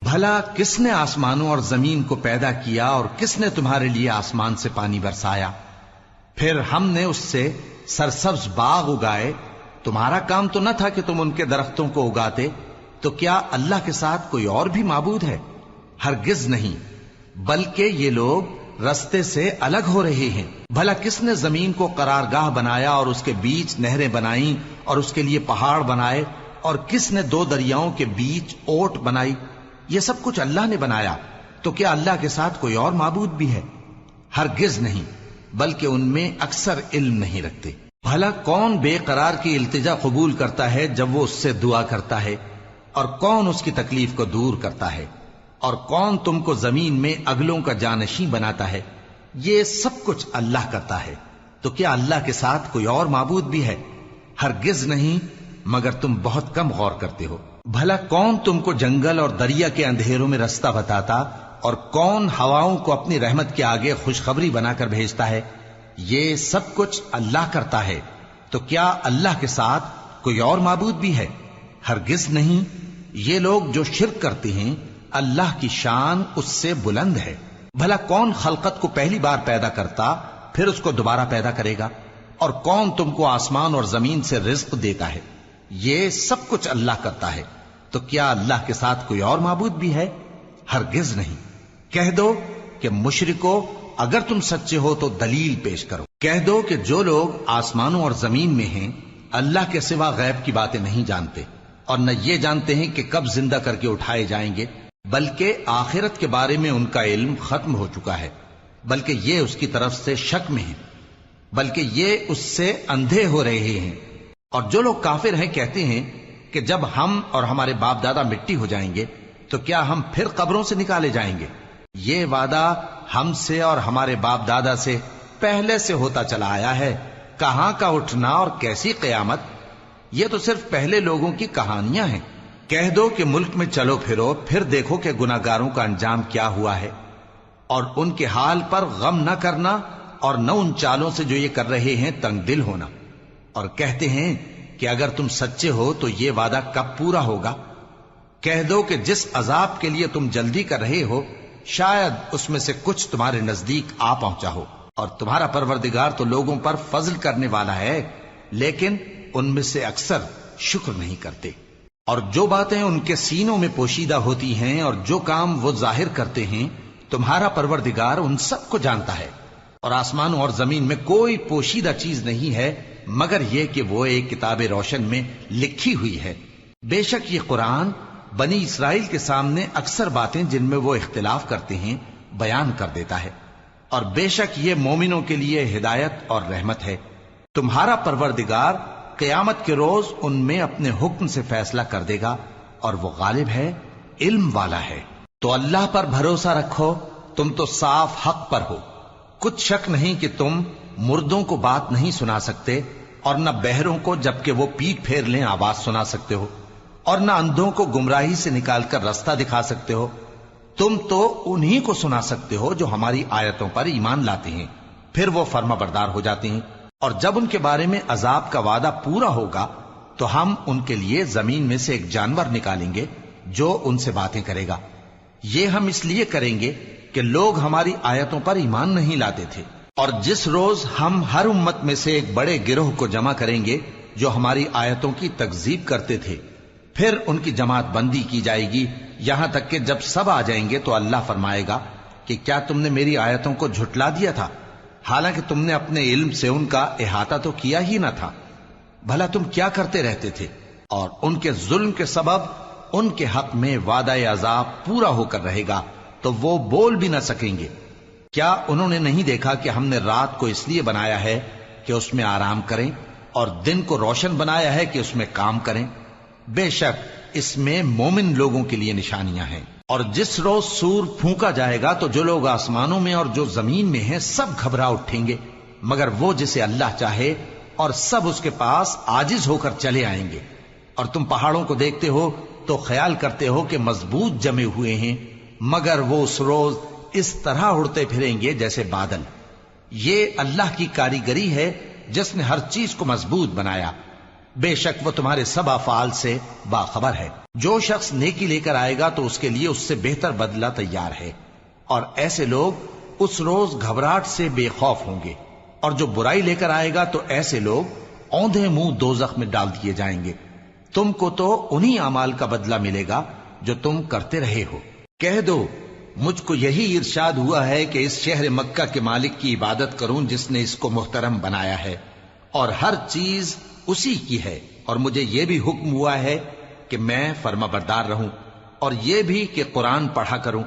بھلا کس نے آسمانوں اور زمین کو پیدا کیا اور کس نے تمہارے لیے آسمان سے پانی برسایا؟ پھر ہم نے اس سے سرسبز باغ اگائے. تمہارا کام تو نہ تھا کہ تم ان کے درختوں کو اگاتے. تو کیا اللہ کے ساتھ کوئی اور بھی معبود ہے؟ ہرگز نہیں، بلکہ یہ لوگ رستے سے الگ ہو رہے ہیں. بھلا کس نے زمین کو قرارگاہ بنایا اور اس کے بیچ نہریں بنائیں اور اس کے لیے پہاڑ بنائے، اور کس نے دو دریاؤں کے بیچ اوٹ بنائی؟ یہ سب کچھ اللہ نے بنایا. تو کیا اللہ کے ساتھ کوئی اور معبود بھی ہے؟ ہرگز نہیں، بلکہ ان میں اکثر علم نہیں رکھتے. بھلا کون بے قرار کی التجا قبول کرتا ہے جب وہ اس سے دعا کرتا ہے، اور کون اس کی تکلیف کو دور کرتا ہے، اور کون تم کو زمین میں اگلوں کا جانشین بناتا ہے؟ یہ سب کچھ اللہ کرتا ہے. تو کیا اللہ کے ساتھ کوئی اور معبود بھی ہے؟ ہرگز نہیں، مگر تم بہت کم غور کرتے ہو. بھلا کون تم کو جنگل اور دریا کے اندھیروں میں رستہ بتاتا، اور کون ہواؤں کو اپنی رحمت کے آگے خوشخبری بنا کر بھیجتا ہے؟ یہ سب کچھ اللہ کرتا ہے. تو کیا اللہ کے ساتھ کوئی اور معبود بھی ہے؟ ہرگز نہیں. یہ لوگ جو شرک کرتے ہیں اللہ کی شان اس سے بلند ہے. بھلا کون خلقت کو پہلی بار پیدا کرتا پھر اس کو دوبارہ پیدا کرے گا؟ اور کون تم کو آسمان اور زمین سے رزق دیتا ہے؟ یہ سب کچھ اللہ کرتا ہے. تو کیا اللہ کے ساتھ کوئی اور معبود بھی ہے؟ ہرگز نہیں. کہہ دو کہ مشرکو، اگر تم سچے ہو تو دلیل پیش کرو. کہہ دو کہ جو لوگ آسمانوں اور زمین میں ہیں اللہ کے سوا غیب کی باتیں نہیں جانتے، اور نہ یہ جانتے ہیں کہ کب زندہ کر کے اٹھائے جائیں گے، بلکہ آخرت کے بارے میں ان کا علم ختم ہو چکا ہے، بلکہ یہ اس کی طرف سے شک میں ہیں، بلکہ یہ اس سے اندھے ہو رہے ہیں. اور جو لوگ کافر ہیں کہتے ہیں کہ جب ہم اور ہمارے باپ دادا مٹی ہو جائیں گے تو کیا ہم پھر قبروں سے نکالے جائیں گے؟ یہ وعدہ ہم سے اور ہمارے باپ دادا سے پہلے سے ہوتا چلا آیا ہے. کہاں کا اٹھنا اور کیسی قیامت؟ یہ تو صرف پہلے لوگوں کی کہانیاں ہیں. کہہ دو کہ ملک میں چلو پھرو، پھر دیکھو کہ گناہگاروں کا انجام کیا ہوا ہے، اور ان کے حال پر غم نہ کرنا، اور نہ ان چالوں سے جو یہ کر رہے ہیں تنگ دل ہونا. اور کہتے ہیں کہ اگر تم سچے ہو تو یہ وعدہ کب پورا ہوگا؟ کہہ دو کہ جس عذاب کے لیے تم جلدی کر رہے ہو شاید اس میں سے کچھ تمہارے نزدیک آ پہنچا ہو، اور تمہارا پروردگار تو لوگوں پر فضل کرنے والا ہے، لیکن ان میں سے اکثر شکر نہیں کرتے. اور جو باتیں ان کے سینوں میں پوشیدہ ہوتی ہیں اور جو کام وہ ظاہر کرتے ہیں تمہارا پروردگار ان سب کو جانتا ہے. اور آسمانوں اور زمین میں کوئی پوشیدہ چیز نہیں ہے مگر یہ کہ وہ ایک کتاب روشن میں لکھی ہوئی ہے. بے شک یہ قرآن بنی اسرائیل کے سامنے اکثر باتیں جن میں وہ اختلاف کرتے ہیں بیان کر دیتا ہے، اور بے شک یہ مومنوں کے لیے ہدایت اور رحمت ہے. تمہارا پروردگار قیامت کے روز ان میں اپنے حکم سے فیصلہ کر دے گا، اور وہ غالب ہے، علم والا ہے. تو اللہ پر بھروسہ رکھو، تم تو صاف حق پر ہو. کچھ شک نہیں کہ تم مردوں کو بات نہیں سنا سکتے، اور نہ بہروں کو جبکہ وہ پیٹ پھیر لیں آواز سنا سکتے ہو، اور نہ اندھوں کو گمراہی سے نکال کر رستہ دکھا سکتے ہو. تم تو انہی کو سنا سکتے ہو جو ہماری آیتوں پر ایمان لاتے ہیں، پھر وہ فرما بردار ہو جاتے ہیں. اور جب ان کے بارے میں عذاب کا وعدہ پورا ہوگا تو ہم ان کے لیے زمین میں سے ایک جانور نکالیں گے جو ان سے باتیں کرے گا. یہ ہم اس لیے کریں گے کہ لوگ ہماری آیتوں پر ایمان نہیں لاتے تھے. اور جس روز ہم ہر امت میں سے ایک بڑے گروہ کو جمع کریں گے جو ہماری آیتوں کی تکذیب کرتے تھے، پھر ان کی جماعت بندی کی جائے گی یہاں تک کہ جب سب آ جائیں گے تو اللہ فرمائے گا کہ کیا تم نے میری آیتوں کو جھٹلا دیا تھا، حالانکہ تم نے اپنے علم سے ان کا احاطہ تو کیا ہی نہ تھا. بھلا تم کیا کرتے رہتے تھے؟ اور ان کے ظلم کے سبب ان کے حق میں وعدہ عذاب پورا ہو کر رہے گا تو وہ بول بھی نہ سکیں گے. کیا انہوں نے نہیں دیکھا کہ ہم نے رات کو اس لیے بنایا ہے کہ اس میں آرام کریں، اور دن کو روشن بنایا ہے کہ اس میں کام کریں؟ بے شک اس میں مومن لوگوں کے لیے نشانیاں ہیں. اور جس روز سور پھونکا جائے گا تو جو لوگ آسمانوں میں اور جو زمین میں ہیں سب گھبرا اٹھیں گے مگر وہ جسے اللہ چاہے، اور سب اس کے پاس عاجز ہو کر چلے آئیں گے. اور تم پہاڑوں کو دیکھتے ہو تو خیال کرتے ہو کہ مضبوط جمے ہوئے ہیں، مگر وہ اس روز اس طرح اڑتے پھریں گے جیسے بادل. یہ اللہ کی کاریگری ہے جس نے ہر چیز کو مضبوط بنایا. بے شک وہ تمہارے سب افعال سے باخبر ہے۔ جو شخص نیکی لے کر آئے گا تو اس کے لیے اس سے بہتر بدلہ تیار ہے، اور ایسے لوگ اس روز گھبراہٹ سے بے خوف ہوں گے، اور جو برائی لے کر آئے گا تو ایسے لوگ اوندھے منہ دوزخ میں ڈال دیے جائیں گے۔ تم کو تو انہی اعمال کا بدلہ ملے گا جو تم کرتے رہے ہو۔ کہہ دو مجھ کو یہی ارشاد ہوا ہے کہ اس شہر مکہ کے مالک کی عبادت کروں جس نے اس کو محترم بنایا ہے، اور ہر چیز اسی کی ہے، اور مجھے یہ بھی حکم ہوا ہے کہ میں فرما بردار رہوں، اور یہ بھی کہ قرآن پڑھا کروں۔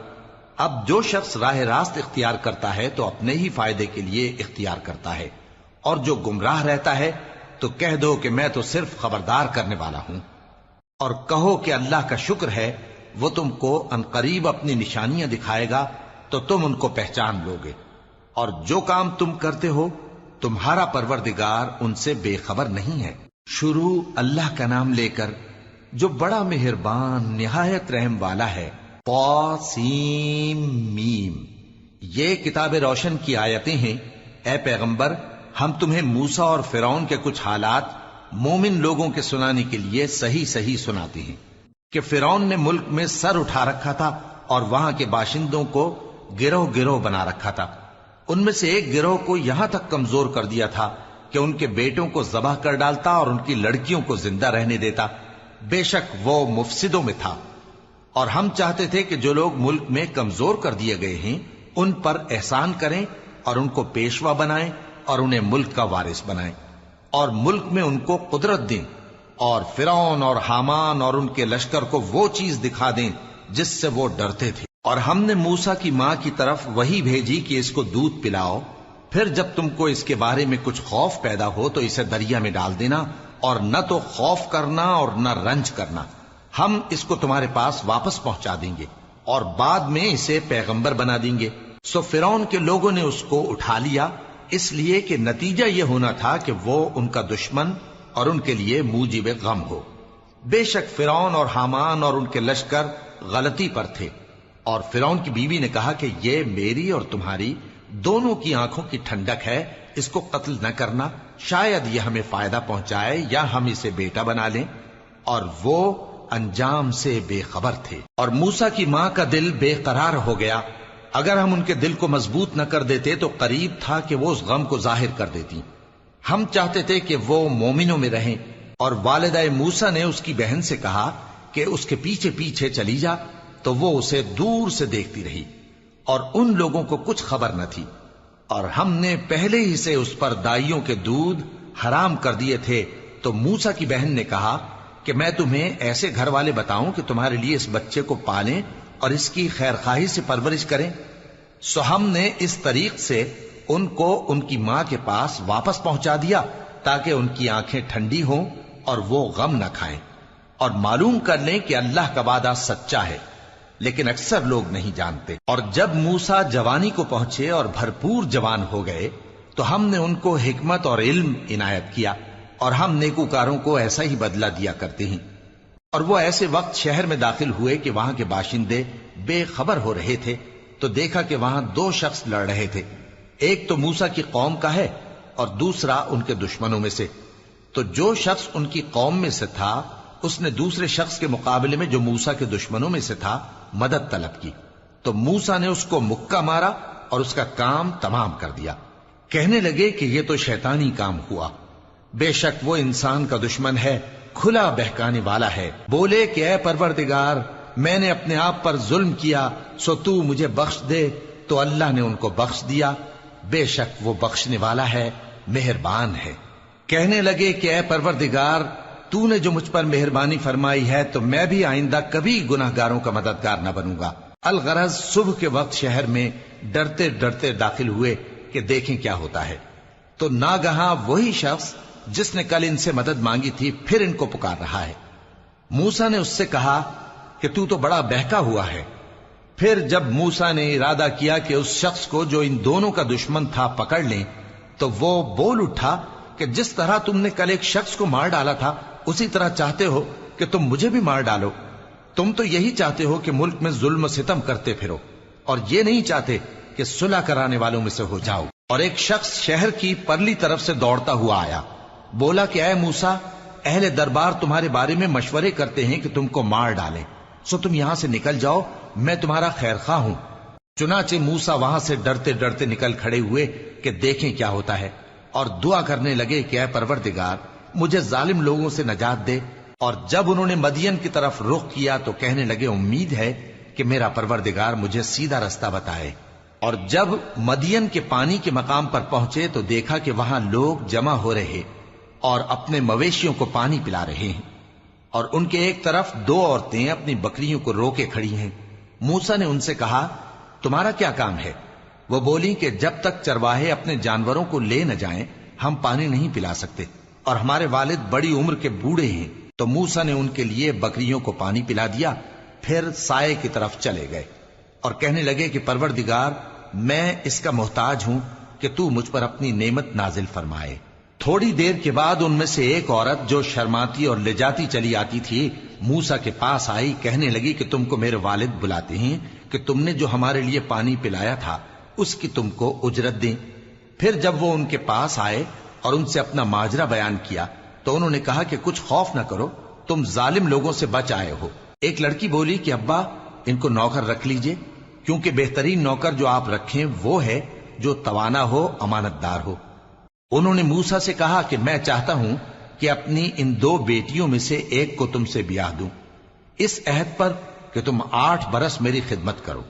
اب جو شخص راہ راست اختیار کرتا ہے تو اپنے ہی فائدے کے لیے اختیار کرتا ہے، اور جو گمراہ رہتا ہے تو کہہ دو کہ میں تو صرف خبردار کرنے والا ہوں۔ اور کہو کہ اللہ کا شکر ہے وہ تم کو عنقریب اپنی نشانیاں دکھائے گا تو تم ان کو پہچان لو گے، اور جو کام تم کرتے ہو تمہارا پروردگار ان سے بے خبر نہیں ہے۔ شروع اللہ کا نام لے کر جو بڑا مہربان نہایت رحم والا ہے۔ طاسیم۔ یہ کتاب روشن کی آیتیں ہیں۔ اے پیغمبر، ہم تمہیں موسیٰ اور فرعون کے کچھ حالات مومن لوگوں کے سنانے کے لیے صحیح صحیح سناتے ہیں کہ فرعون نے ملک میں سر اٹھا رکھا تھا اور وہاں کے باشندوں کو گروہ گروہ بنا رکھا تھا۔ ان میں سے ایک گروہ کو یہاں تک کمزور کر دیا تھا کہ ان کے بیٹوں کو ذبح کر ڈالتا اور ان کی لڑکیوں کو زندہ رہنے دیتا۔ بے شک وہ مفسدوں میں تھا، اور ہم چاہتے تھے کہ جو لوگ ملک میں کمزور کر دیے گئے ہیں ان پر احسان کریں اور ان کو پیشوا بنائیں اور انہیں ملک کا وارث بنائیں، اور ملک میں ان کو قدرت دیں، اور فرعون اور حامان اور ان کے لشکر کو وہ چیز دکھا دیں جس سے وہ ڈرتے تھے۔ اور ہم نے موسیٰ کی ماں کی طرف وحی بھیجی کہ اس کو دودھ پلاؤ، پھر جب تم کو اس کے بارے میں کچھ خوف پیدا ہو تو اسے دریا میں ڈال دینا، اور نہ تو خوف کرنا اور نہ رنج کرنا، ہم اس کو تمہارے پاس واپس پہنچا دیں گے اور بعد میں اسے پیغمبر بنا دیں گے۔ سو فرعون کے لوگوں نے اس کو اٹھا لیا، اس لیے کہ نتیجہ یہ ہونا تھا کہ وہ ان کا دشمن اور ان کے لیے موجب غم ہو۔ بے شک فرعون اور حامان اور ان کے لشکر غلطی پر تھے، اور فرعون کی بیوی نے کہا کہ یہ میری اور تمہاری دونوں کی آنکھوں کی ٹھنڈک ہے، اس کو قتل نہ کرنا، شاید یہ ہمیں فائدہ پہنچائے یا ہم اسے بیٹا بنا لیں، اور وہ انجام سے بے خبر تھے۔ اور موسیٰ کی ماں کا دل بے قرار ہو گیا، اگر ہم ان کے دل کو مضبوط نہ کر دیتے تو قریب تھا کہ وہ اس غم کو ظاہر کر دیتی۔ ہم چاہتے تھے کہ وہ مومنوں میں رہیں، اور والدہ موسیٰ نے اس کی بہن سے کہا کہ اس کے پیچھے پیچھے چلی جا، تو وہ اسے دور سے دیکھتی رہی، اور ان لوگوں کو کچھ خبر نہ تھی، اور ہم نے پہلے ہی سے اس پر دائیوں کے دودھ حرام کر دیے تھے۔ تو موسیٰ کی بہن نے کہا کہ میں تمہیں ایسے گھر والے بتاؤں کہ تمہارے لیے اس بچے کو پالیں اور اس کی خیر خواہی سے پرورش کریں۔ سو ہم نے اس طریق سے ان کو ان کی ماں کے پاس واپس پہنچا دیا تاکہ ان کی آنکھیں ٹھنڈی ہوں اور وہ غم نہ کھائیں، اور معلوم کر لیں کہ اللہ کا وعدہ سچا ہے، لیکن اکثر لوگ نہیں جانتے۔ اور جب موسیٰ جوانی کو پہنچے اور بھرپور جوان ہو گئے تو ہم نے ان کو حکمت اور علم عنایت کیا، اور ہم نیکوکاروں کو ایسا ہی بدلہ دیا کرتے ہیں۔ اور وہ ایسے وقت شہر میں داخل ہوئے کہ وہاں کے باشندے بے خبر ہو رہے تھے، تو دیکھا کہ وہاں دو شخص لڑ رہے تھے، ایک تو موسیٰ کی قوم کا ہے اور دوسرا ان کے دشمنوں میں سے۔ تو جو شخص ان کی قوم میں سے تھا اس نے دوسرے شخص کے مقابلے میں جو موسیٰ کے دشمنوں میں سے تھا مدد طلب کی، تو موسیٰ نے اس کو مکہ مارا اور اس کا کام تمام کر دیا۔ کہنے لگے کہ یہ تو شیطانی کام ہوا، بے شک وہ انسان کا دشمن ہے، کھلا بہکانے والا ہے۔ بولے کہ اے پروردگار، میں نے اپنے آپ پر ظلم کیا، سو تو مجھے بخش دے، تو اللہ نے ان کو بخش دیا، بے شک وہ بخشنے والا ہے، مہربان ہے۔ کہنے لگے کہ اے پروردگار، تو نے جو مجھ پر مہربانی فرمائی ہے تو میں بھی آئندہ کبھی گناہ گاروں کا مددگار نہ بنوں گا۔ الغرض صبح کے وقت شہر میں ڈرتے ڈرتے داخل ہوئے کہ دیکھیں کیا ہوتا ہے، تو ناگہاں وہی شخص جس نے کل ان سے مدد مانگی تھی پھر ان کو پکار رہا ہے۔ موسیٰ نے اس سے کہا کہ تو بڑا بہکا ہوا ہے۔ پھر جب موسیٰ نے ارادہ کیا کہ اس شخص کو جو ان دونوں کا دشمن تھا پکڑ لیں، تو وہ بول اٹھا کہ جس طرح تم نے کل ایک شخص کو مار ڈالا تھا اسی طرح چاہتے ہو کہ تم مجھے بھی مار ڈالو۔ تم تو یہی چاہتے ہو کہ ملک میں ظلم و ستم کرتے پھرو، اور یہ نہیں چاہتے کہ صلح کرانے والوں میں سے ہو جاؤ۔ اور ایک شخص شہر کی پرلی طرف سے دوڑتا ہوا آیا، بولا کہ اے موسیٰ، اہل دربار تمہارے بارے میں مشورے کرتے ہیں کہ تم کو مار ڈالیں، سو تم یہاں سے نکل جاؤ، میں تمہارا خیر خواہ ہوں۔ چنانچہ موسیٰ وہاں سے ڈرتے ڈرتے نکل کھڑے ہوئے کہ دیکھیں کیا ہوتا ہے، اور دعا کرنے لگے کہ اے پروردگار مجھے ظالم لوگوں سے نجات دے۔ اور جب انہوں نے مدین کی طرف رخ کیا تو کہنے لگے امید ہے کہ میرا پروردگار مجھے سیدھا رستہ بتائے۔ اور جب مدین کے پانی کے مقام پر پہنچے تو دیکھا کہ وہاں لوگ جمع ہو رہے اور اپنے مویشیوں کو پانی پلا رہے ہیں، اور ان کے ایک طرف دو عورتیں اپنی بکریوں کو روکے کھڑی ہیں۔ موسیٰ نے ان سے کہا تمہارا کیا کام ہے؟ وہ بولی کہ جب تک چرواہے اپنے جانوروں کو لے نہ جائیں ہم پانی نہیں پلا سکتے، اور ہمارے والد بڑی عمر کے بوڑھے ہیں۔ تو موسیٰ نے ان کے لیے بکریوں کو پانی پلا دیا، پھر سائے کی طرف چلے گئے اور کہنے لگے کہ پروردگار میں اس کا محتاج ہوں کہ تو مجھ پر اپنی نعمت نازل فرمائے۔ تھوڑی دیر کے بعد ان میں سے ایک عورت جو شرماتی اور لجاتی چلی آتی تھی موسیٰ کے پاس آئی، کہنے لگی کہ تم کو میرے والد بلاتے ہیں کہ تم نے جو ہمارے لیے پانی پلایا تھا اس کی تم کو اجرت دیں۔ پھر جب وہ ان کے پاس آئے اور ان سے اپنا ماجرا بیان کیا تو انہوں نے کہا کہ کچھ خوف نہ کرو، تم ظالم لوگوں سے بچ آئے ہو۔ ایک لڑکی بولی کہ ابا ان کو نوکر رکھ لیجئے، کیونکہ بہترین نوکر جو آپ رکھیں وہ ہے جو توانا ہو، امانت دار ہو۔ انہوں نے موسیٰ سے کہا کہ میں چاہتا ہوں کہ اپنی ان دو بیٹیوں میں سے ایک کو تم سے بیاہ دوں، اس عہد پر کہ تم 8 برس میری خدمت کرو،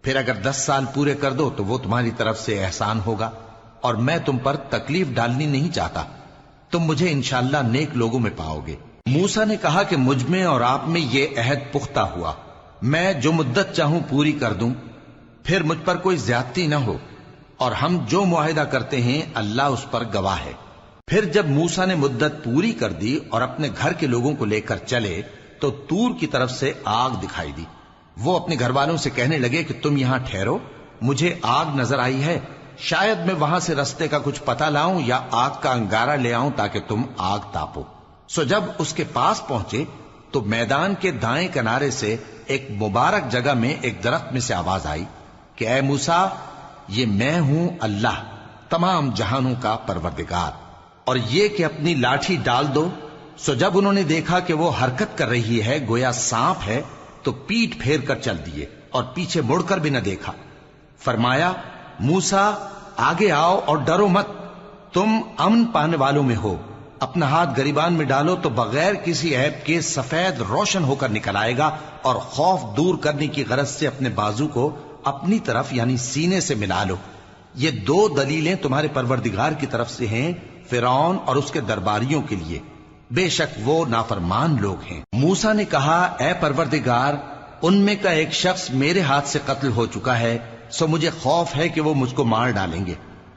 پھر اگر 10 سال پورے کر دو تو وہ تمہاری طرف سے احسان ہوگا، اور میں تم پر تکلیف ڈالنی نہیں چاہتا، تم مجھے انشاءاللہ نیک لوگوں میں پاؤ گے۔ موسیٰ نے کہا کہ مجھ میں اور آپ میں یہ عہد پختہ ہوا، میں جو مدت چاہوں پوری کر دوں، پھر مجھ پر کوئی زیادتی نہ ہو، اور ہم جو معاہدہ کرتے ہیں اللہ اس پر گواہ ہے۔ پھر جب موسیٰ نے مدت پوری کر دی اور اپنے گھر کے لوگوں کو لے کر چلے تو طور کی طرف سے آگ دکھائی دی۔ وہ اپنے گھر والوں سے کہنے لگے کہ تم یہاں ٹھہرو، مجھے آگ نظر آئی ہے، شاید میں وہاں سے رستے کا کچھ پتہ لاؤں یا آگ کا انگارہ لے آؤں تاکہ تم آگ تاپو۔ سو جب اس کے پاس پہنچے تو میدان کے دائیں کنارے سے ایک مبارک جگہ میں ایک درخت میں سے آواز آئی کہ اے موسیٰ یہ میں ہوں اللہ تمام جہانوں کا پروردگار، اور یہ کہ اپنی لاٹھی ڈال دو۔ سو جب انہوں نے دیکھا کہ وہ حرکت کر رہی ہے گویا سانپ ہے تو پیٹ پھیر کر چل دیے اور پیچھے مڑ کر بھی نہ دیکھا۔ فرمایا موسیٰ آگے آؤ اور ڈرو مت، تم امن پانے والوں میں ہو، اپنا ہاتھ گریبان میں ڈالو تو بغیر کسی عیب کے سفید روشن ہو کر نکل آئے گا، اور خوف دور کرنے کی غرض سے اپنے بازو کو اپنی طرف یعنی سینے سے ملا لو۔ یہ 2 دلیلیں تمہارے پروردگار کی طرف سے ہیں فرعون اور اس کے درباریوں کے لیے، بے شک وہ نافرمان لوگ ہیں۔ موسیٰ نے کہا اے پروردگار ان میں کا ایک شخص میرے ہاتھ سے قتل ہو چکا ہے، سو مجھے خوف ہے کہ وہ مجھ کو مار ڈالیں گے،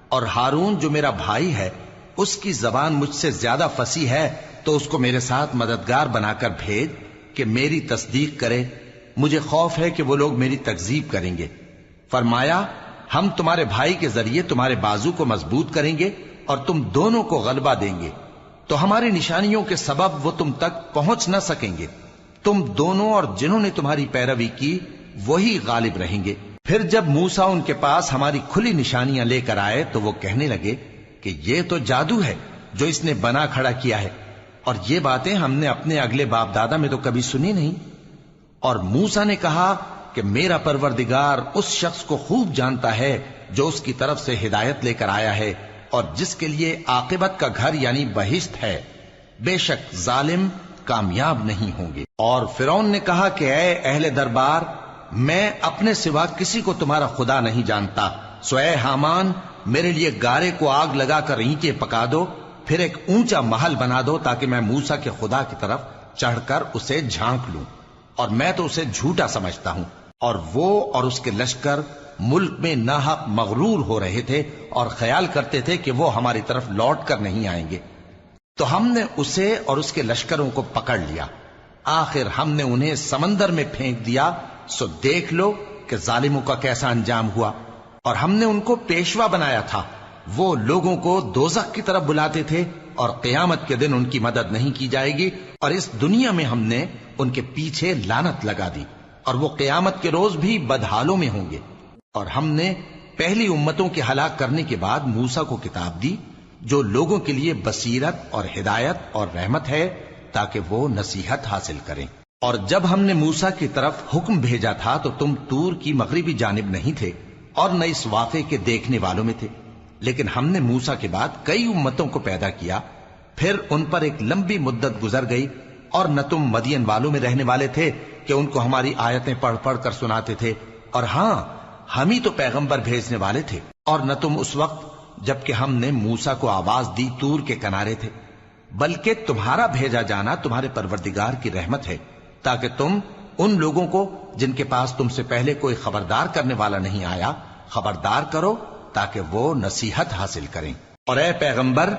اور ہارون جو میرا بھائی ہے اس کی زبان مجھ سے زیادہ فصیح ہے، تو اس کو میرے ساتھ مددگار بنا کر بھیج کہ میری تصدیق کرے، مجھے خوف ہے کہ وہ لوگ میری تکذیب کریں گے۔ فرمایا ہم تمہارے بھائی کے ذریعے تمہارے بازو کو مضبوط کریں گے اور تم دونوں کو غلبہ دیں گے، تو ہماری نشانیوں کے سبب وہ تم تک پہنچ نہ سکیں گے، تم دونوں اور جنہوں نے تمہاری پیروی کی وہی غالب رہیں گے۔ پھر جب موسیٰ ان کے پاس ہماری کھلی نشانیاں لے کر آئے تو وہ کہنے لگے کہ یہ تو جادو ہے جو اس نے بنا کھڑا کیا ہے، اور یہ باتیں ہم نے اپنے اگلے باپ دادا میں تو کبھی سنی نہیں۔ اور موسیٰ نے کہا کہ میرا پروردگار اس شخص کو خوب جانتا ہے جو اس کی طرف سے ہدایت لے کر آیا ہے اور جس کے لیے عاقبت کا گھر یعنی بہشت ہے، بے شک ظالم کامیاب نہیں ہوں گے۔ اور فرعون نے کہا کہ اے اہل دربار میں اپنے سوا کسی کو تمہارا خدا نہیں جانتا، سو اے حامان میرے لیے گارے کو آگ لگا کر اینٹیں پکا دو، پھر ایک اونچا محل بنا دو تاکہ میں موسیٰ کے خدا کی طرف چڑھ کر اسے جھانک لوں، اور میں تو اسے جھوٹا سمجھتا ہوں۔ اور وہ اور اس کے لشکر ملک میں ناحق مغرور ہو رہے تھے اور خیال کرتے تھے کہ وہ ہماری طرف لوٹ کر نہیں آئیں گے، تو ہم نے اسے اور اس کے لشکروں کو پکڑ لیا، آخر ہم نے انہیں سمندر میں پھینک دیا، سو دیکھ لو کہ ظالموں کا کیسا انجام ہوا۔ اور ہم نے ان کو پیشوا بنایا تھا، وہ لوگوں کو دوزخ کی طرف بلاتے تھے، اور قیامت کے دن ان کی مدد نہیں کی جائے گی، اور اس دنیا میں ہم نے ان کے پیچھے لعنت لگا دی، اور وہ قیامت کے روز بھی بدحالوں میں ہوں گے۔ اور ہم نے پہلی امتوں کے ہلاک کرنے کے بعد موسیٰ کو کتاب دی، جو لوگوں کے لیے بصیرت اور ہدایت اور رحمت ہے تاکہ وہ نصیحت حاصل کریں۔ اور جب ہم نے موسیٰ کی طرف حکم بھیجا تھا تو تم طور کی مغربی جانب نہیں تھے اور نہ اس واقعے کے دیکھنے والوں میں تھے، لیکن ہم نے موسیٰ کے بعد کئی امتوں کو پیدا کیا، پھر ان پر ایک لمبی مدت گزر گئی، اور نہ تم مدین والوں میں رہنے والے تھے کہ ان کو ہماری آیتیں پڑھ پڑھ کر سناتے تھے، اور ہاں ہم ہی تو پیغمبر بھیجنے والے تھے، اور نہ تم اس وقت جبکہ ہم نے موسیٰ کو آواز دی طور کے کنارے تھے، بلکہ تمہارا بھیجا جانا تمہارے پروردگار کی رحمت ہے تاکہ تم ان لوگوں کو جن کے پاس تم سے پہلے کوئی خبردار کرنے والا نہیں آیا خبردار کرو تاکہ وہ نصیحت حاصل کریں۔ اور اے پیغمبر،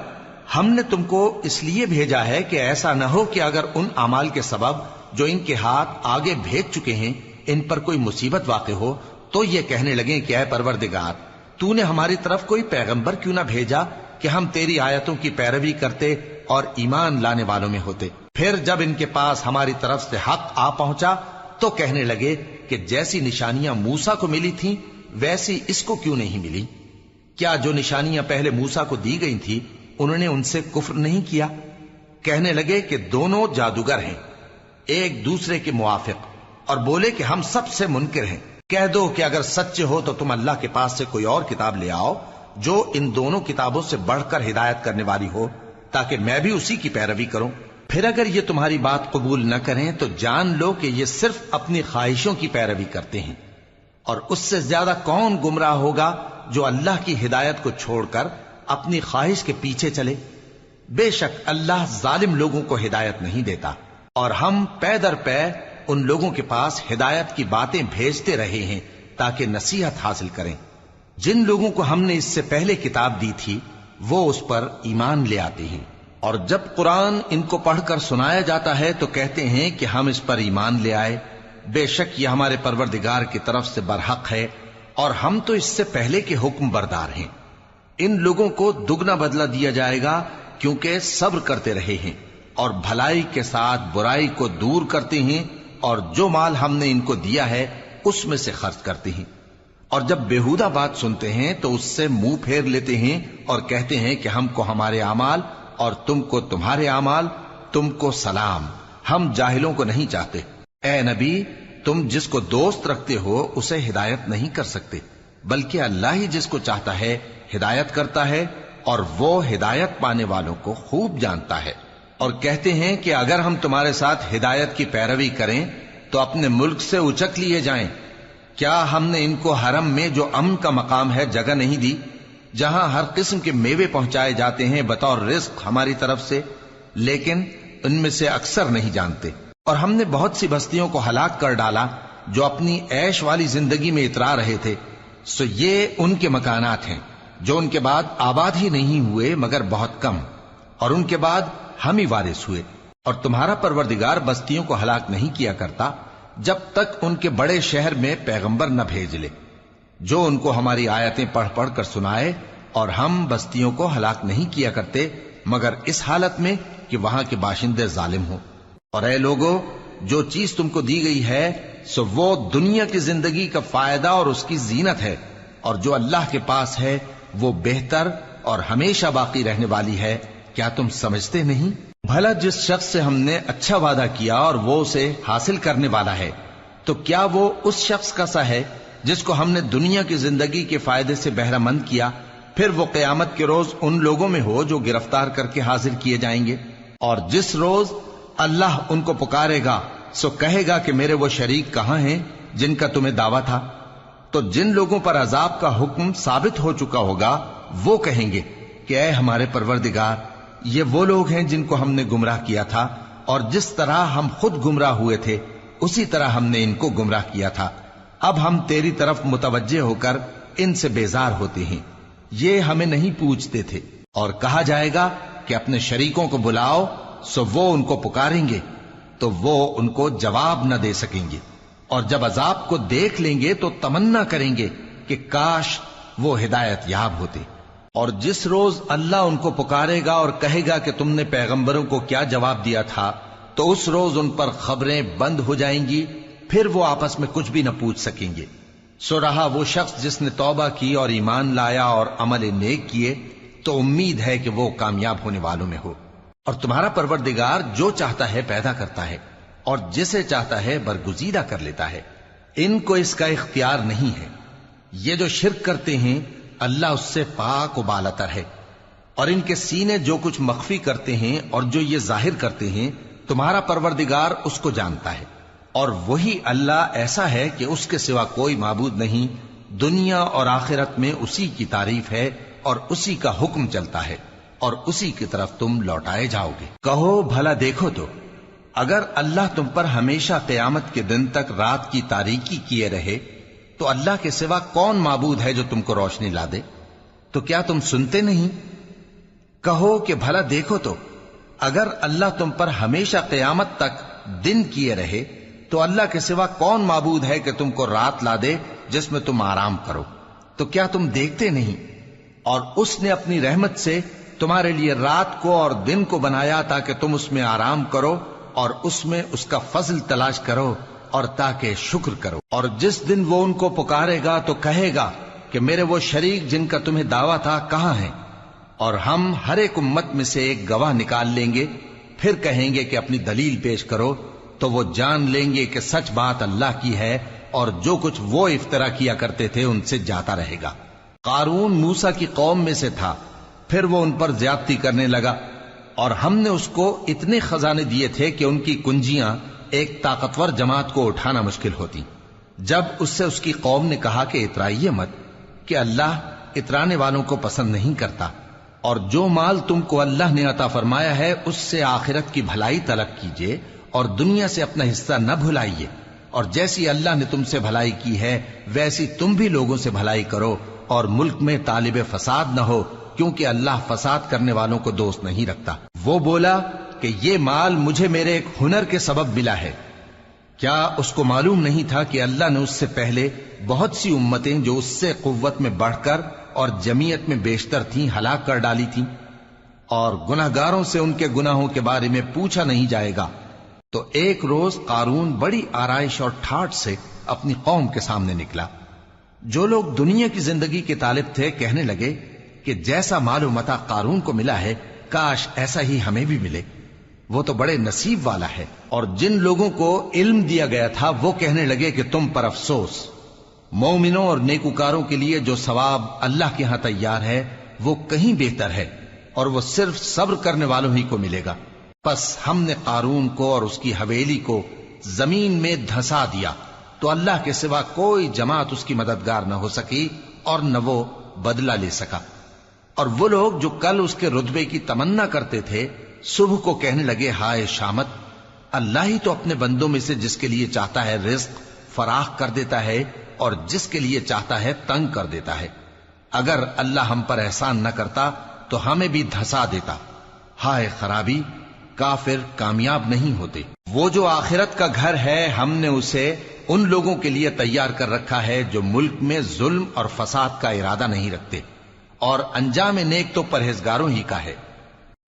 ہم نے تم کو اس لیے بھیجا ہے کہ ایسا نہ ہو کہ اگر ان اعمال کے سبب جو ان کے ہاتھ آگے بھیج چکے ہیں ان پر کوئی مصیبت واقع ہو تو یہ کہنے لگیں کہ اے پروردگار، تو نے ہماری طرف کوئی پیغمبر کیوں نہ بھیجا کہ ہم تیری آیتوں کی پیروی کرتے اور ایمان لانے والوں میں ہوتے۔ پھر جب ان کے پاس ہماری طرف سے حق آ پہنچا تو کہنے لگے کہ جیسی نشانیاں موسیٰ کو ملی تھیں ویسی اس کو کیوں نہیں ملی؟ کیا جو نشانیاں پہلے موسیٰ کو دی گئی تھی انہوں نے ان سے کفر نہیں کیا؟ کہنے لگے کہ دونوں جادوگر ہیں ایک دوسرے کے موافق، اور بولے کہ ہم سب سے منکر ہیں۔ کہہ دو کہ اگر سچے ہو تو تم اللہ کے پاس سے کوئی اور کتاب لے آؤ جو ان دونوں کتابوں سے بڑھ کر ہدایت کرنے والی ہو تاکہ میں بھی اسی کی پیروی کروں۔ پھر اگر یہ تمہاری بات قبول نہ کریں تو جان لو کہ یہ صرف اپنی خواہشوں کی پیروی کرتے ہیں، اور اس سے زیادہ کون گمراہ ہوگا جو اللہ کی ہدایت کو چھوڑ کر اپنی خواہش کے پیچھے چلے۔ بے شک اللہ ظالم لوگوں کو ہدایت نہیں دیتا، اور ہم پے در پے ان لوگوں کے پاس ہدایت کی باتیں بھیجتے رہے ہیں تاکہ نصیحت حاصل کریں۔ جن لوگوں کو ہم نے اس سے پہلے کتاب دی تھی وہ اس پر ایمان لے آتے ہیں، اور جب قرآن ان کو پڑھ کر سنایا جاتا ہے تو کہتے ہیں کہ ہم اس پر ایمان لے آئے، بے شک یہ ہمارے پروردگار کی طرف سے برحق ہے اور ہم تو اس سے پہلے کے حکم بردار ہیں۔ ان لوگوں کو دگنا بدلہ دیا جائے گا کیونکہ صبر کرتے رہے ہیں اور بھلائی کے ساتھ برائی کو دور کرتے ہیں، اور جو مال ہم نے ان کو دیا ہے اس میں سے خرچ کرتے ہیں، اور جب بےہودہ بات سنتے ہیں تو اس سے منہ پھیر لیتے ہیں اور کہتے ہیں کہ ہم کو ہمارے اعمال اور تم کو تمہارے اعمال، تم کو سلام، ہم جاہلوں کو نہیں چاہتے۔ اے نبی، تم جس کو دوست رکھتے ہو اسے ہدایت نہیں کر سکتے، بلکہ اللہ ہی جس کو چاہتا ہے ہدایت کرتا ہے، اور وہ ہدایت پانے والوں کو خوب جانتا ہے۔ اور کہتے ہیں کہ اگر ہم تمہارے ساتھ ہدایت کی پیروی کریں تو اپنے ملک سے اچک لیے جائیں۔ کیا ہم نے ان کو حرم میں جو امن کا مقام ہے جگہ نہیں دی، جہاں ہر قسم کے میوے پہنچائے جاتے ہیں بطور رزق ہماری طرف سے؟ لیکن ان میں سے اکثر نہیں جانتے۔ اور ہم نے بہت سی بستیوں کو ہلاک کر ڈالا جو اپنی عیش والی زندگی میں اترا رہے تھے، سو یہ ان کے مکانات ہیں جو ان کے بعد آباد ہی نہیں ہوئے مگر بہت کم، اور ان کے بعد ہم ہی وارث ہوئے۔ اور تمہارا پروردگار بستیوں کو ہلاک نہیں کیا کرتا جب تک ان کے بڑے شہر میں پیغمبر نہ بھیج لے جو ان کو ہماری آیتیں پڑھ پڑھ کر سنائے، اور ہم بستیوں کو ہلاک نہیں کیا کرتے مگر اس حالت میں کہ وہاں کے باشندے ظالم ہوں۔ اور اے لوگو، جو چیز تم کو دی گئی ہے سو وہ دنیا کی زندگی کا فائدہ اور اس کی زینت ہے، اور جو اللہ کے پاس ہے وہ بہتر اور ہمیشہ باقی رہنے والی ہے۔ کیا تم سمجھتے نہیں؟ بھلا جس شخص سے ہم نے اچھا وعدہ کیا اور وہ اسے حاصل کرنے والا ہے تو کیا وہ اس شخص کا سا ہے جس کو ہم نے دنیا کی زندگی کے فائدے سے بہرہ مند کیا، پھر وہ قیامت کے روز ان لوگوں میں ہو جو گرفتار کر کے حاضر کیے جائیں گے؟ اور جس روز اللہ ان کو پکارے گا سو کہے گا کہ میرے وہ شریک کہاں ہیں جن کا تمہیں دعویٰ تھا؟ تو جن لوگوں پر عذاب کا حکم ثابت ہو چکا ہوگا وہ کہیں گے کہ اے ہمارے پروردگار، یہ وہ لوگ ہیں جن کو ہم نے گمراہ کیا تھا، اور جس طرح ہم خود گمراہ ہوئے تھے اسی طرح ہم نے ان کو گمراہ کیا تھا۔ اب ہم تیری طرف متوجہ ہو کر ان سے بیزار ہوتے ہیں، یہ ہمیں نہیں پوچھتے تھے۔ اور کہا جائے گا کہ اپنے شریکوں کو بلاؤ، سو وہ ان کو پکاریں گے تو وہ ان کو جواب نہ دے سکیں گے، اور جب عذاب کو دیکھ لیں گے تو تمنا کریں گے کہ کاش وہ ہدایت یاب ہوتے۔ اور جس روز اللہ ان کو پکارے گا اور کہے گا کہ تم نے پیغمبروں کو کیا جواب دیا تھا، تو اس روز ان پر خبریں بند ہو جائیں گی، پھر وہ آپس میں کچھ بھی نہ پوچھ سکیں گے۔ سو رہا وہ شخص جس نے توبہ کی اور ایمان لایا اور عمل نیک کیے، تو امید ہے کہ وہ کامیاب ہونے والوں میں ہو۔ اور تمہارا پروردگار جو چاہتا ہے پیدا کرتا ہے اور جسے چاہتا ہے برگزیدہ کر لیتا ہے، ان کو اس کا اختیار نہیں ہے۔ یہ جو شرک کرتے ہیں اللہ اس سے پاک و بالاتر ہے، اور ان کے سینے جو کچھ مخفی کرتے ہیں اور جو یہ ظاہر کرتے ہیں تمہارا پروردگار اس کو جانتا ہے۔ اور وہی اللہ ایسا ہے کہ اس کے سوا کوئی معبود نہیں، دنیا اور آخرت میں اسی کی تعریف ہے اور اسی کا حکم چلتا ہے اور اسی کی طرف تم لوٹائے جاؤ گے۔ کہو بھلا دیکھو تو اگر اللہ تم پر ہمیشہ قیامت کے دن تک رات کی تاریکی کیے رہے تو اللہ کے سوا کون معبود ہے جو تم کو روشنی لا دے؟ تو کیا تم سنتے نہیں؟ کہو کہ بھلا دیکھو تو اگر اللہ تم پر ہمیشہ قیامت تک دن کیے رہے تو اللہ کے سوا کون معبود ہے کہ تم کو رات لا دے جس میں تم آرام کرو؟ تو کیا تم دیکھتے نہیں؟ اور اس نے اپنی رحمت سے تمہارے لیے رات کو اور دن کو بنایا تاکہ تم اس میں آرام کرو اور اس میں اس کا فضل تلاش کرو اور تاکہ شکر کرو۔ اور جس دن وہ ان کو پکارے گا تو کہے گا کہ میرے وہ شریک جن کا تمہیں دعویٰ تھا کہاں ہیں؟ اور ہم ہر ایک امت میں سے ایک گواہ نکال لیں گے، پھر کہیں گے کہ اپنی دلیل پیش کرو، تو وہ جان لیں گے کہ سچ بات اللہ کی ہے اور جو کچھ وہ افترا کیا کرتے تھے ان سے جاتا رہے گا۔ قارون موسیٰ کی قوم میں سے تھا، پھر وہ ان پر زیادتی کرنے لگا، اور ہم نے اس کو اتنے خزانے دیے تھے کہ ان کی کنجیاں ایک طاقتور جماعت کو اٹھانا مشکل ہوتی۔ جب اس سے اس کی قوم نے کہا کہ اترائیے مت، کہ اللہ اترانے والوں کو پسند نہیں کرتا، اور جو مال تم کو اللہ نے عطا فرمایا ہے اس سے آخرت کی بھلائی طلب کیجیے اور دنیا سے اپنا حصہ نہ بھلائیے، اور جیسی اللہ نے تم سے بھلائی کی ہے ویسی تم بھی لوگوں سے بھلائی کرو، اور ملک میں طالب فساد نہ ہو، کیونکہ اللہ فساد کرنے والوں کو دوست نہیں رکھتا۔ وہ بولا کہ یہ مال مجھے میرے ایک ہنر کے سبب ملا ہے۔ کیا اس کو معلوم نہیں تھا کہ اللہ نے اس سے پہلے بہت سی امتیں جو اس سے قوت میں بڑھ کر اور جمعیت میں بیشتر تھیں ہلاک کر ڈالی تھیں، اور گناہگاروں سے ان کے گناہوں کے بارے میں پوچھا نہیں جائے گا؟ تو ایک روز قارون بڑی آرائش اور ٹھاٹ سے اپنی قوم کے سامنے نکلا۔ جو لوگ دنیا کی زندگی کے طالب تھے کہنے لگے کہ جیسا مال و متاع قارون کو ملا ہے کاش ایسا ہی ہمیں بھی ملے، وہ تو بڑے نصیب والا ہے۔ اور جن لوگوں کو علم دیا گیا تھا وہ کہنے لگے کہ تم پر افسوس، مومنوں اور نیکوکاروں کے لیے جو ثواب اللہ کے ہاں تیار ہے وہ کہیں بہتر ہے، اور وہ صرف صبر کرنے والوں ہی کو ملے گا۔ پس ہم نے قارون کو اور اس کی حویلی کو زمین میں دھسا دیا، تو اللہ کے سوا کوئی جماعت اس کی مددگار نہ ہو سکی اور نہ وہ بدلہ لے سکا۔ اور وہ لوگ جو کل اس کے رتبے کی تمنا کرتے تھے صبح کو کہنے لگے ہائے شامت، اللہ ہی تو اپنے بندوں میں سے جس کے لیے چاہتا ہے رزق فراخ کر دیتا ہے اور جس کے لیے چاہتا ہے تنگ کر دیتا ہے۔ اگر اللہ ہم پر احسان نہ کرتا تو ہمیں بھی دھسا دیتا۔ ہائے خرابی، کافر کامیاب نہیں ہوتے۔ وہ جو آخرت کا گھر ہے ہم نے اسے ان لوگوں کے لیے تیار کر رکھا ہے جو ملک میں ظلم اور فساد کا ارادہ نہیں رکھتے، اور انجام نیک تو پرہیزگاروں ہی کا ہے۔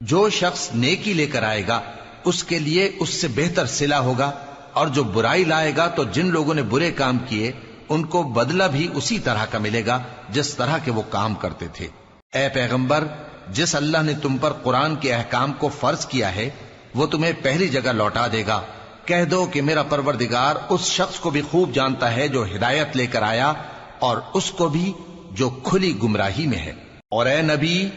جو شخص نیکی لے کر آئے گا اس کے لیے اس سے بہتر صلہ ہوگا، اور جو برائی لائے گا تو جن لوگوں نے برے کام کیے ان کو بدلہ بھی اسی طرح کا ملے گا جس طرح کے وہ کام کرتے تھے۔ اے پیغمبر، جس اللہ نے تم پر قرآن کے احکام کو فرض کیا ہے وہ تمہیں پہلی جگہ لوٹا دے گا۔ کہہ دو کہ میرا پروردگار اس شخص کو بھی خوب جانتا ہے جو ہدایت لے کر آیا اور اس کو بھی جو کھلی گمراہی میں ہے۔ اور اے نبی،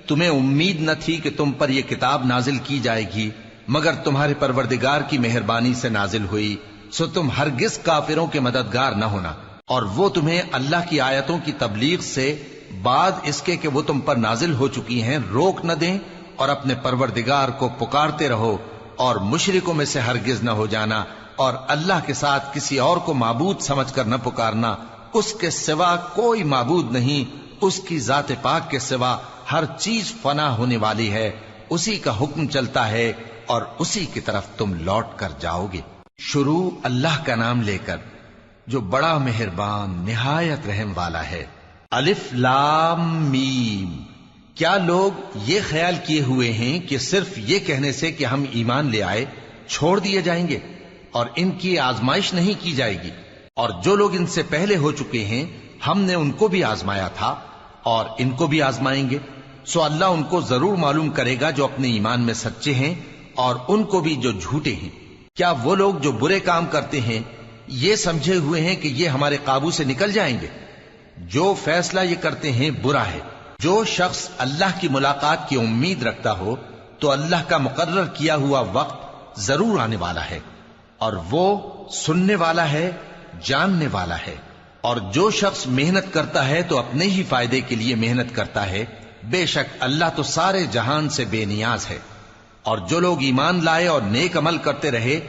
تمہیں امید نہ تھی کہ تم پر یہ کتاب نازل کی جائے گی مگر تمہارے پروردگار کی مہربانی سے نازل ہوئی، سو تم ہرگز کافروں کے مددگار نہ ہونا، اور وہ تمہیں اللہ کی آیتوں کی تبلیغ سے بعد اس کے کہ وہ تم پر نازل ہو چکی ہیں روک نہ دیں، اور اپنے پروردگار کو پکارتے رہو اور مشرکوں میں سے ہرگز نہ ہو جانا، اور اللہ کے ساتھ کسی اور کو معبود سمجھ کر نہ پکارنا، اس کے سوا کوئی معبود نہیں، اس کی ذات پاک کے سوا ہر چیز فنا ہونے والی ہے، اسی کا حکم چلتا ہے اور اسی کی طرف تم لوٹ کر جاؤ گے۔ شروع اللہ کا نام لے کر جو بڑا مہربان نہایت رحم والا ہے۔ الف لام میم۔ کیا لوگ یہ خیال کیے ہوئے ہیں کہ صرف یہ کہنے سے کہ ہم ایمان لے آئے چھوڑ دیے جائیں گے اور ان کی آزمائش نہیں کی جائے گی؟ اور جو لوگ ان سے پہلے ہو چکے ہیں ہم نے ان کو بھی آزمایا تھا اور ان کو بھی آزمائیں گے، سو اللہ ان کو ضرور معلوم کرے گا جو اپنے ایمان میں سچے ہیں اور ان کو بھی جو جھوٹے ہیں۔ کیا وہ لوگ جو برے کام کرتے ہیں یہ سمجھے ہوئے ہیں کہ یہ ہمارے قابو سے نکل جائیں گے؟ جو فیصلہ یہ کرتے ہیں برا ہے۔ جو شخص اللہ کی ملاقات کی امید رکھتا ہو تو اللہ کا مقرر کیا ہوا وقت ضرور آنے والا ہے، اور وہ سننے والا ہے، جاننے والا ہے۔ اور جو شخص محنت کرتا ہے تو اپنے ہی فائدے کے لیے محنت کرتا ہے، بے شک اللہ تو سارے جہان سے بے نیاز ہے۔ اور جو لوگ ایمان لائے اور نیک عمل کرتے رہے،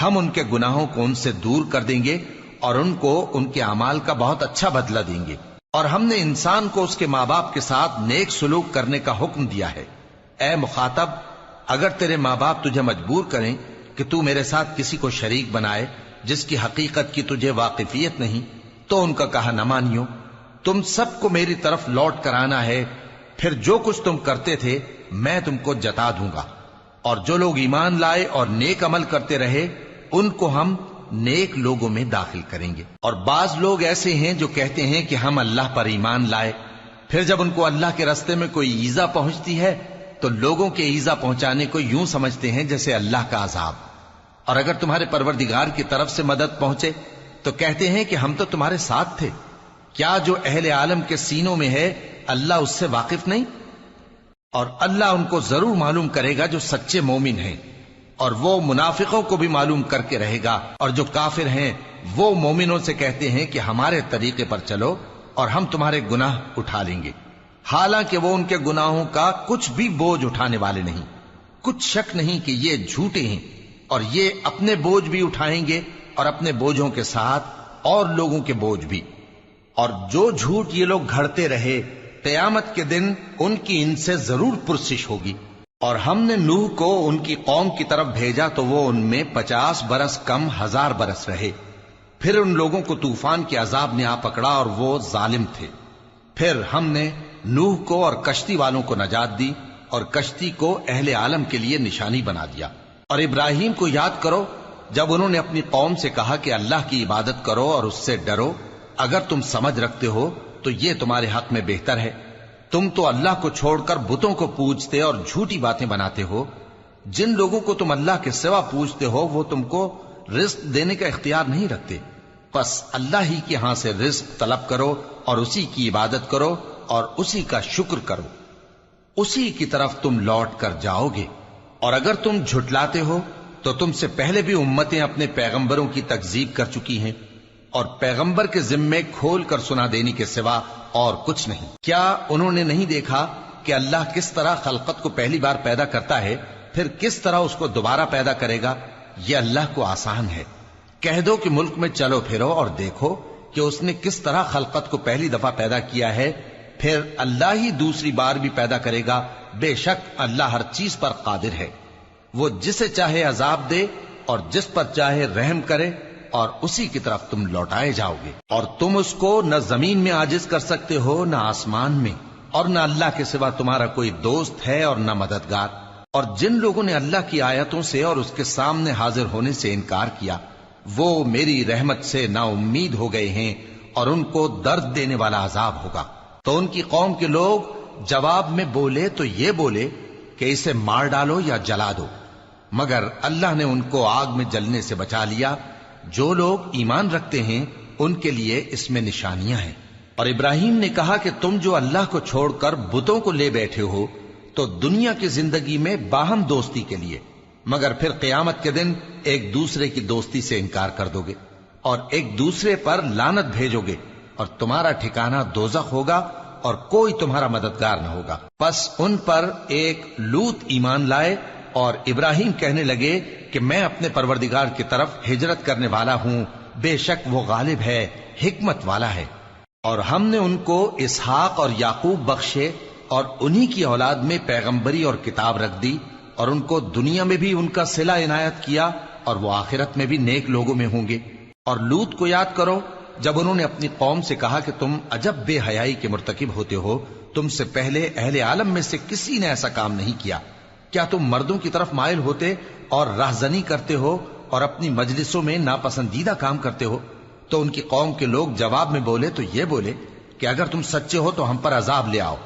ہم ان کے گناہوں کو ان سے دور کر دیں گے اور ان کو ان کے اعمال کا بہت اچھا بدلہ دیں گے۔ اور ہم نے انسان کو اس کے ماں باپ کے ساتھ نیک سلوک کرنے کا حکم دیا ہے۔ اے مخاطب، اگر تیرے ماں باپ تجھے مجبور کریں کہ تو میرے ساتھ کسی کو شریک بنائے جس کی حقیقت کی تجھے واقفیت نہیں، تو ان کا کہا نہ مانیو۔ تم سب کو میری طرف لوٹ کر آنا ہے، پھر جو کچھ تم کرتے تھے میں تم کو جتا دوں گا۔ اور جو لوگ ایمان لائے اور نیک عمل کرتے رہے ان کو ہم نیک لوگوں میں داخل کریں گے۔ اور بعض لوگ ایسے ہیں جو کہتے ہیں کہ ہم اللہ پر ایمان لائے، پھر جب ان کو اللہ کے راستے میں کوئی ایذا پہنچتی ہے تو لوگوں کے ایذا پہنچانے کو یوں سمجھتے ہیں جیسے اللہ کا عذاب۔ اور اگر تمہارے پروردگار کی طرف سے مدد پہنچے تو کہتے ہیں کہ ہم تو تمہارے ساتھ تھے۔ کیا جو اہل عالم کے سینوں میں ہے اللہ اس سے واقف نہیں؟ اور اللہ ان کو ضرور معلوم کرے گا جو سچے مومن ہیں، اور وہ منافقوں کو بھی معلوم کر کے رہے گا۔ اور جو کافر ہیں وہ مومنوں سے کہتے ہیں کہ ہمارے طریقے پر چلو اور ہم تمہارے گناہ اٹھا لیں گے، حالانکہ وہ ان کے گناہوں کا کچھ بھی بوجھ اٹھانے والے نہیں۔ کچھ شک نہیں کہ یہ جھوٹے ہیں، اور یہ اپنے بوجھ بھی اٹھائیں گے اور اپنے بوجھوں کے ساتھ اور لوگوں کے بوجھ بھی۔ اور جو جھوٹ یہ لوگ گھڑتے رہے قیامت کے دن ان کی ان سے ضرور پرسش ہوگی۔ اور ہم نے نوح کو ان کی قوم کی طرف بھیجا تو وہ ان میں 50 برس کم 1000 برس رہے۔ پھر ان لوگوں کو طوفان کے عذاب نے آ پکڑا اور وہ ظالم تھے۔ پھر ہم نے نوح کو اور کشتی والوں کو نجات دی اور کشتی کو اہل عالم کے لیے نشانی بنا دیا۔ اور ابراہیم کو یاد کرو جب انہوں نے اپنی قوم سے کہا کہ اللہ کی عبادت کرو اور اس سے ڈرو، اگر تم سمجھ رکھتے ہو تو یہ تمہارے حق میں بہتر ہے۔ تم تو اللہ کو چھوڑ کر بتوں کو پوجتے اور جھوٹی باتیں بناتے ہو۔ جن لوگوں کو تم اللہ کے سوا پوجتے ہو وہ تم کو رزق دینے کا اختیار نہیں رکھتے، پس اللہ ہی کے ہاں سے رزق طلب کرو اور اسی کی عبادت کرو اور اسی کا شکر کرو، اسی کی طرف تم لوٹ کر جاؤ گے۔ اور اگر تم جھٹلاتے ہو تو تم سے پہلے بھی امتیں اپنے پیغمبروں کی تکذیب کر چکی ہیں، اور پیغمبر کے ذمے کھول کر سنا دینے کے سوا اور کچھ نہیں۔ کیا انہوں نے نہیں دیکھا کہ اللہ کس طرح خلقت کو پہلی بار پیدا کرتا ہے پھر کس طرح اس کو دوبارہ پیدا کرے گا؟ یہ اللہ کو آسان ہے۔ کہہ دو کہ ملک میں چلو پھرو اور دیکھو کہ اس نے کس طرح خلقت کو پہلی دفعہ پیدا کیا ہے، پھر اللہ ہی دوسری بار بھی پیدا کرے گا۔ بے شک اللہ ہر چیز پر قادر ہے۔ وہ جسے چاہے عذاب دے اور جس پر چاہے رحم کرے، اور اسی کی طرف تم لوٹائے جاؤ گے۔ اور تم اس کو نہ زمین میں عاجز کر سکتے ہو نہ آسمان میں، اور نہ اللہ کے سوا تمہارا کوئی دوست ہے اور نہ مددگار۔ اور جن لوگوں نے اللہ کی آیتوں سے اور اس کے سامنے حاضر ہونے سے انکار کیا وہ میری رحمت سے نا امید ہو گئے ہیں، اور ان کو درد دینے والا عذاب ہوگا۔ تو ان کی قوم کے لوگ جواب میں بولے تو یہ بولے کہ اسے مار ڈالو یا جلا دو، مگر اللہ نے ان کو آگ میں جلنے سے بچا لیا۔ جو لوگ ایمان رکھتے ہیں ان کے لیے اس میں نشانیاں ہیں۔ اور ابراہیم نے کہا کہ تم جو اللہ کو چھوڑ کر بتوں کو لے بیٹھے ہو تو دنیا کی زندگی میں باہم دوستی کے لیے، مگر پھر قیامت کے دن ایک دوسرے کی دوستی سے انکار کر دو گے اور ایک دوسرے پر لعنت بھیجو گے، اور تمہارا ٹھکانہ دوزخ ہوگا اور کوئی تمہارا مددگار نہ ہوگا۔ پس ان پر ایک لوط ایمان لائے اور ابراہیم کہنے لگے کہ میں اپنے پروردگار کی طرف ہجرت کرنے والا ہوں، بے شک وہ غالب ہے، حکمت والا ہے۔ اور ہم نے ان کو اسحاق اور یعقوب بخشے اور انہی کی اولاد میں پیغمبری اور کتاب رکھ دی، اور ان کو دنیا میں بھی ان کا صلہ عنایت کیا اور وہ آخرت میں بھی نیک لوگوں میں ہوں گے۔ اور لوط کو یاد کرو جب انہوں نے اپنی قوم سے کہا کہ تم عجب بے حیائی کے مرتکب ہوتے ہو، تم سے پہلے اہل عالم میں سے کسی نے ایسا کام نہیں کیا۔ کیا تم مردوں کی طرف مائل ہوتے اور راہزنی کرتے ہو اور اپنی مجلسوں میں ناپسندیدہ کام کرتے ہو؟ تو ان کی قوم کے لوگ جواب میں بولے تو یہ بولے کہ اگر تم سچے ہو تو ہم پر عذاب لے آؤ۔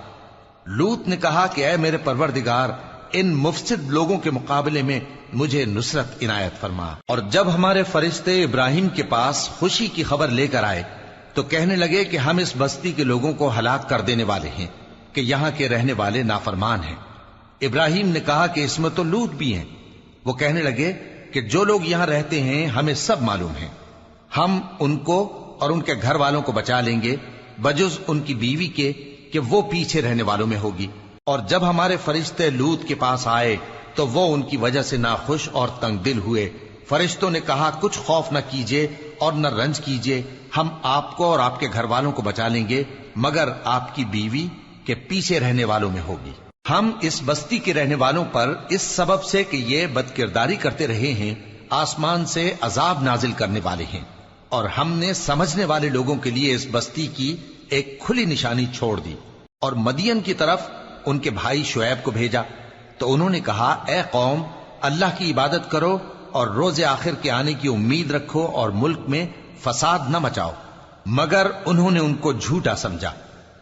لوط نے کہا کہ اے میرے پروردگار، ان مفسد لوگوں کے مقابلے میں مجھے نصرت عنایت فرما۔ اور جب ہمارے فرشتے ابراہیم کے پاس خوشی کی خبر لے کر آئے تو کہنے لگے کہ ہم اس بستی کے لوگوں کو ہلاک کر دینے والے ہیں کہ یہاں کے رہنے والے نافرمان ہیں۔ ابراہیم نے کہا کہ اس میں تو لوط بھی ہیں۔ وہ کہنے لگے کہ جو لوگ یہاں رہتے ہیں ہمیں سب معلوم ہیں، ہم ان کو اور ان کے گھر والوں کو بچا لیں گے بجز ان کی بیوی کے کہ وہ پیچھے رہنے والوں میں ہوگی۔ اور جب ہمارے فرشتے لوط کے پاس آئے تو وہ ان کی وجہ سے ناخوش اور تنگ دل ہوئے۔ فرشتوں نے کہا کچھ خوف نہ کیجیے اور نہ رنج کیجیے، ہم آپ کو اور آپ کے گھر والوں کو بچا لیں گے مگر آپ کی بیوی کے پیچھے رہنے والوں میں ہوگی۔ ہم اس بستی کے رہنے والوں پر اس سبب سے کہ یہ بد کرداری کرتے رہے ہیں آسمان سے عذاب نازل کرنے والے ہیں، اور ہم نے سمجھنے والے لوگوں کے لیے اس بستی کی ایک کھلی نشانی چھوڑ دی۔ اور مدین کی طرف ان کے بھائی شعیب کو بھیجا تو انہوں نے کہا اے قوم، اللہ کی عبادت کرو اور روز آخر کے آنے کی امید رکھو اور ملک میں فساد نہ مچاؤ، مگر انہوں نے ان کو جھوٹا سمجھا،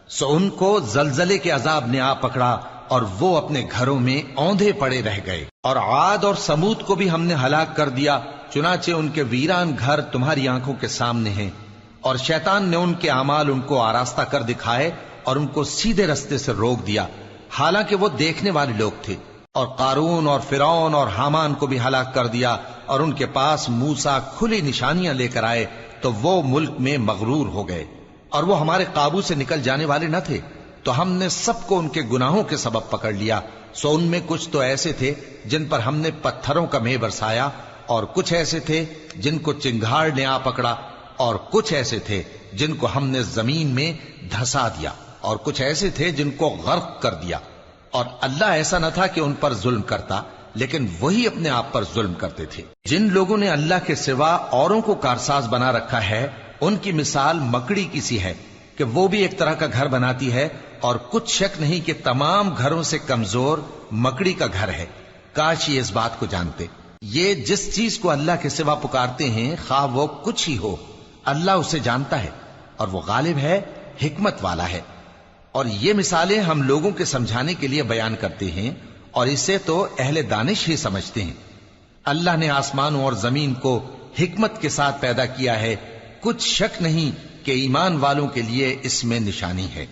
سو ان کو زلزلے کے عذاب نے آ پکڑا اور وہ اپنے گھروں میں اوندھے پڑے رہ گئے۔ اور عاد اور سمود کو بھی ہم نے ہلاک کر دیا، چنانچہ ان کے ویران گھر تمہاری آنکھوں کے سامنے ہیں، اور شیطان نے ان کے اعمال ان کو آراستہ کر دکھائے اور ان کو سیدھے رستے سے روک دیا، حالانکہ وہ دیکھنے والے لوگ تھے۔ اور قارون اور فرعون اور حامان کو بھی ہلاک کر دیا، اور ان کے پاس موسیٰ کھلی نشانیاں لے کر آئے تو وہ ملک میں مغرور ہو گئے، اور وہ ہمارے قابو سے نکل جانے والے نہ تھے، تو ہم نے سب کو ان کے گناہوں کے سبب پکڑ لیا۔ سو ان میں کچھ تو ایسے تھے جن پر ہم نے پتھروں کا مے برسایا، اور کچھ ایسے تھے جن کو چنگھاڑ نے آ پکڑا، اور کچھ ایسے تھے جن کو ہم نے زمین میں دھسا دیا، اور کچھ ایسے تھے جن کو غرق کر دیا۔ اور اللہ ایسا نہ تھا کہ ان پر ظلم کرتا، لیکن وہی اپنے آپ پر ظلم کرتے تھے۔ جن لوگوں نے اللہ کے سوا اوروں کو کارساز بنا رکھا ہے، ان کی مثال مکڑی کی سی ہے کہ وہ بھی ایک طرح کا گھر بناتی ہے، اور کچھ شک نہیں کہ تمام گھروں سے کمزور مکڑی کا گھر ہے۔ کاش یہ اس بات کو جانتے۔ یہ جس چیز کو اللہ کے سوا پکارتے ہیں خواہ وہ کچھ ہی ہو، اللہ اسے جانتا ہے، اور وہ غالب ہے، حکمت والا ہے۔ اور یہ مثالیں ہم لوگوں کے سمجھانے کے لیے بیان کرتے ہیں، اور اسے تو اہل دانش ہی سمجھتے ہیں۔ اللہ نے آسمانوں اور زمین کو حکمت کے ساتھ پیدا کیا ہے، کچھ شک نہیں کہ ایمان والوں کے لیے اس میں نشانی ہے۔